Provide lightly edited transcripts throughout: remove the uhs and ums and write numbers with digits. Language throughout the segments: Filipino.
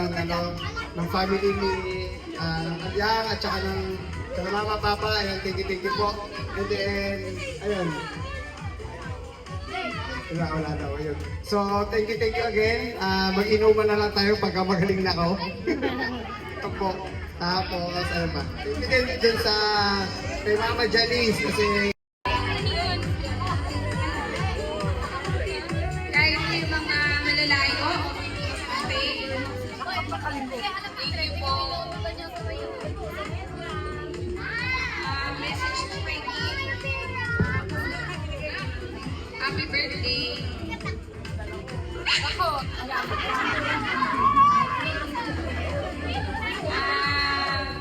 ng ng family ni Alyang at saka ng mama, papa. Ayan, thank you po. And then, ayun. Wala daw, ayun. So, thank you again. Mag-inuman na lang tayo pagka magaling na ako. Ito po. Tapos, ayun ba. Thank you din sa kay Mama Janice kasi kahit yung mga malalayo, okay. Thank you po. Message to my team. Happy birthday. Ako.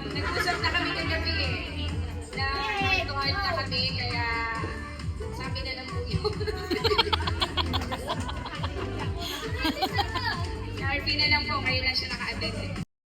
Nag-usap na kami kagabi na heart to heart na kami, kaya sabi na lang po yun.